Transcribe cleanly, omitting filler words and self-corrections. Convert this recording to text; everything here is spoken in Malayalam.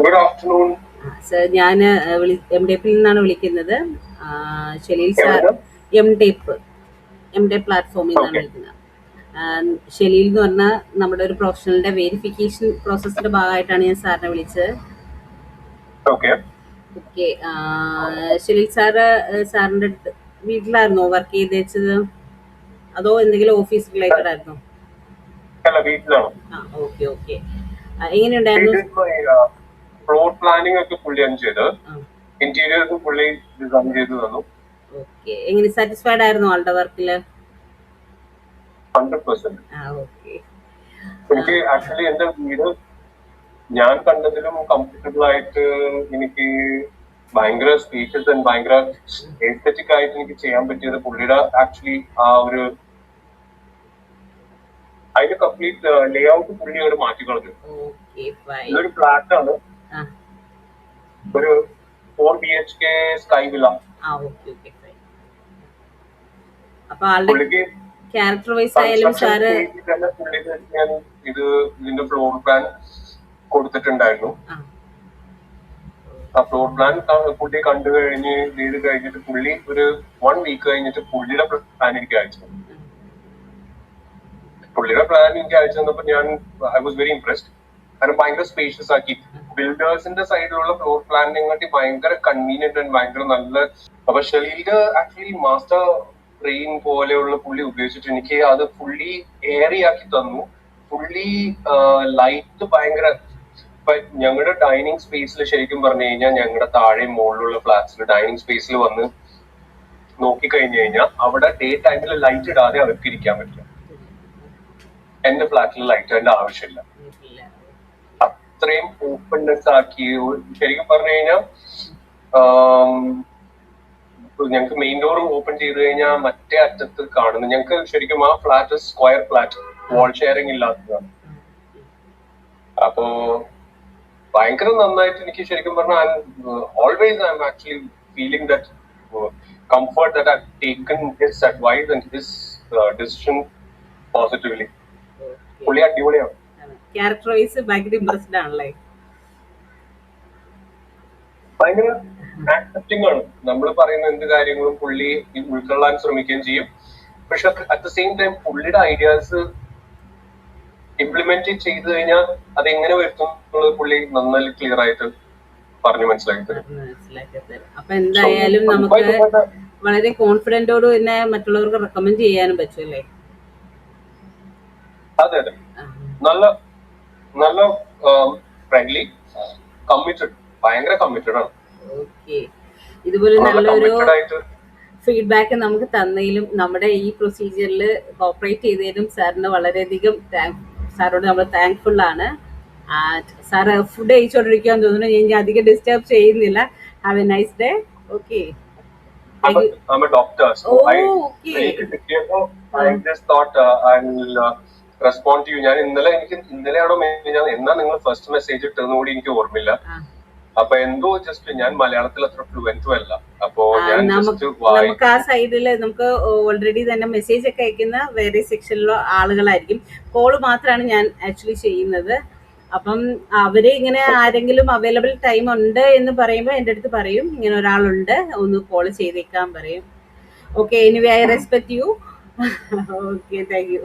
Good afternoon. സർ ഞാൻ എം ഡേപ്പിൽ നിന്നാണ് വിളിക്കുന്നത്. ഷെലീൽ സാർ എവിടുന്ന്? എം ഡേ പ്ലാറ്റ്ഫോമിൽ നിന്നാണ് ഓക്കെ വിളിക്കുന്നത്. ഷെലീൽ എന്ന് പറഞ്ഞാൽ നമ്മുടെ ഒരു പ്രൊഫഷണലിന്റെ വെരിഫിക്കേഷൻ പ്രോസസ്സിന്റെ ഭാഗമായിട്ടാണ് ഞാൻ സാറിനെ വിളിച്ചത്. ഓക്കെ. ഓക്കെ. ഷെലീൽ സാറിന്റെ വീട്ടിലായിരുന്നോ വർക്ക് ചെയ്ത് വെച്ചത്, അതോ എന്തെങ്കിലും ഓഫീസ് റിലേറ്റഡ് ആയിരുന്നോ? അല്ല, വീട്ടിലാണ്. Okay okay. എങ്ങനെയുണ്ടായിരുന്നു? ഫ്ലോർ പ്ലാനിംഗ് ഒക്കെ പുള്ളിയാണ് ചെയ്തത്. ആ, ഇന്റീരിയേഴ്സും പുള്ളി ഡിസൈൻ ചെയ്ത് തന്നു. ഓക്കെ. എങ്ങനെ സാറ്റിസ്ഫൈഡ് ആയിരുന്നോ ആളുടെ വർക്കില്? 100%. ഓക്കെ. എനിക്ക് ആക്ച്വലി എന്റെ വീട് ഞാൻ കണ്ടതിലും കംഫർട്ടബിൾ ആയിട്ട് എനിക്ക് ഭയങ്കര സ്പേഷ്യസ് ആൻഡ് ഭയങ്കര എസ്തെറ്റിക് ആയിട്ട് എനിക്ക് ചെയ്യാൻ പറ്റിയത് പുള്ളിയുടെ ആക്ച്വലി ആ ഒരു അതിന്റെ കംപ്ലീറ്റ് ലേ ഔട്ട് പുള്ളി അങ്ങോട്ട് മാറ്റി കളഞ്ഞു. Okay fine. ഇതൊരു ഫ്ലാറ്റ് ആണ്, ആ ഒരു 4 BHK sky villa. Okay okay fine. അപ്പൊ ആളുടെ പുള്ളിക്ക് ക്യാരക്ടർ വൈസ് ആയാലും സാറ് പുള്ളിക്ക് ഞാൻ ഇതിന്റെ ഫ്ലോർ പ്ലാൻ കൊടുത്തിട്ടുണ്ടായിരുന്നു. ആ, ആ ഫ്ലോർ പ്ലാൻ പുള്ളി കണ്ടു കഴിഞ്ഞ് ചെയ്ത് കഴിഞ്ഞിട്ട് പുള്ളി ഒരു 1 വീക്ക് കഴിഞ്ഞിട്ട് പുള്ളിയുടെ പ്ലാൻ എനിക്ക് അയച്ചു. പുള്ളിയുടെ പ്ലാൻ എനിക്ക് അയച്ചു തന്നപ്പോ ഐ വാസ് വെരി ഇംപ്രസ്ഡ്. കാരണം ഭയങ്കര സ്പേഷ്യസ് ആക്കി. ബിൽഡേഴ്സിന്റെ സൈഡിലുള്ള ഫ്ലോർ പ്ലാനിനെക്കാട്ടി ഭയങ്കര കൺവീനിയന്റ് ആൻഡ് ഭയങ്കര നല്ല. അപ്പൊ ഷെലീലിന്റെ ആക്ച്വലി മാസ്റ്റർ ബ്രെയിൻ പോലെയുള്ള പുള്ളി ഉപയോഗിച്ചിട്ട് എനിക്ക് അത് ഫുള്ളി ഏറിയാക്കി തന്നു. ഫുള്ളി ലൈറ്റ് ഭയങ്കര. ഇപ്പൊ ഞങ്ങളുടെ ഡൈനിങ് സ്പേസിൽ ശരിക്കും പറഞ്ഞു കഴിഞ്ഞാൽ ഞങ്ങളുടെ താഴെയും മുകളിലുള്ള ഫ്ലാറ്റ്സിൽ ഡൈനിങ് സ്പേസിൽ വന്ന് നോക്കിക്കഴിഞ്ഞു കഴിഞ്ഞാൽ അവിടെ ഡേ ടൈമിൽ ലൈറ്റ് ഇടാതെ അവർക്ക് ഇരിക്കാൻ പറ്റില്ല. എന്റെ ഫ്ലാറ്റിൽ ലൈറ്റ് അതിന്റെ ആവശ്യമില്ല. അത്രയും ഓപ്പൺനെസ് ആക്കി. ശരിക്കും പറഞ്ഞു കഴിഞ്ഞാൽ ഞങ്ങൾക്ക് മെയിൻ ഡോർ ഓപ്പൺ ചെയ്ത് കഴിഞ്ഞാൽ മറ്റേ അറ്റത്ത് കാണുന്നു. ഞങ്ങൾക്ക് ശരിക്കും ആ flat square flat, wall sharing ഇല്ലാത്തതാണ്. അപ്പോ ഭയങ്കര നന്നായിട്ട് എനിക്ക് ശരിക്കും പറഞ്ഞാൽ always I am actually feeling that comfort that I have taken his advice and his decision positively. പുള്ളി അടിപൊളിയാണ്. ക്യാരക്ടർ വൈസ് ഭയങ്കര ഇംപ്രസ്ഡ് ആണല്ലേ? ഭയങ്കര ആക്സെപ്റ്റിംഗ് ആണ്. നമ്മൾ പറയുന്ന എന്ത് കാര്യങ്ങളും പുള്ളി ഉൾക്കൊള്ളാൻ ശ്രമിക്കുകയും ചെയ്യും. പക്ഷെ അറ്റ് ദ സെയിം ടൈം പുള്ളിയുടെ ഐഡിയാസ് ഇംപ്ലിമെന്റ് ചെയ്ത് കഴിഞ്ഞാൽ അത് എങ്ങനെ വരുത്തും എന്നുള്ളത് പുള്ളി നന്നായി ക്ലിയർ ആയിട്ട് പറഞ്ഞു മനസ്സിലാക്കി തരും. അപ്പൊ എന്തായാലും നമുക്ക് വളരെ കോൺഫിഡന്റോട് തന്നെ മറ്റുള്ളവർക്ക് റെക്കമെൻഡ് ചെയ്യാനും പറ്റുമല്ലേ? അതെ അതെ, നല്ല നല്ല ഫ്രണ്ട്ലി, കമ്മിറ്റഡ്, ഭയങ്കര കമ്മിറ്റഡ് ആണ്. ഓക്കെ. ഇതുപോലെ നല്ലൊരു ഫീഡ്ബാക്ക് നമുക്ക് തന്നതിലും നമ്മുടെ ഈ പ്രൊസീജിയറിൽ കോപ്പറേറ്റ് ചെയ്തതിലും സാറിന് വളരെയധികം സാറോട് നമ്മൾ താങ്ക്ഫുൾ ആണ്. സാറ് ഫുഡ് കഴിച്ചോണ്ടിരിക്കുകയെന്ന് തോന്നുന്നു. ഞാൻ അധികം ഡിസ്റ്റർബ് ചെയ്യുന്നില്ല. Have A nice day. Okay. I'm a doctor, so okay. I just thought I'll respond to you. ഞാൻ ഇന്നലെയാണോ എന്നാ നിങ്ങൾ ഫസ്റ്റ് മെസ്സേജ് ഇട്ടതെന്ന് കൂടി എനിക്ക് ഓർമ്മയില്ല. അപ്പൊ എന്തോ ജസ്റ്റ് ഞാൻ മലയാളത്തിൽ അത്ര ഫ്ലുവൻറ്റും അല്ല. അപ്പോ നമുക്ക് ആ സൈഡില് നമുക്ക് ഓൾറെഡി തന്നെ മെസ്സേജ് ഒക്കെ അയക്കുന്ന വേറെ സെക്ഷനിലുള്ള ആളുകളായിരിക്കും. കോള് മാത്രമാണ് ഞാൻ ആക്ച്വലി ചെയ്യുന്നത്. അപ്പം അവര് ഇങ്ങനെ ആരെങ്കിലും അവൈലബിൾ ടൈം ഉണ്ട് എന്ന് പറയുമ്പോൾ എൻ്റെ അടുത്ത് പറയും, ഇങ്ങനെ ഒരാളുണ്ട്, ഒന്ന് കോള് ചെയ്തേക്കാൻ പറയും. Okay, anyway I respect you. Okay, thank you.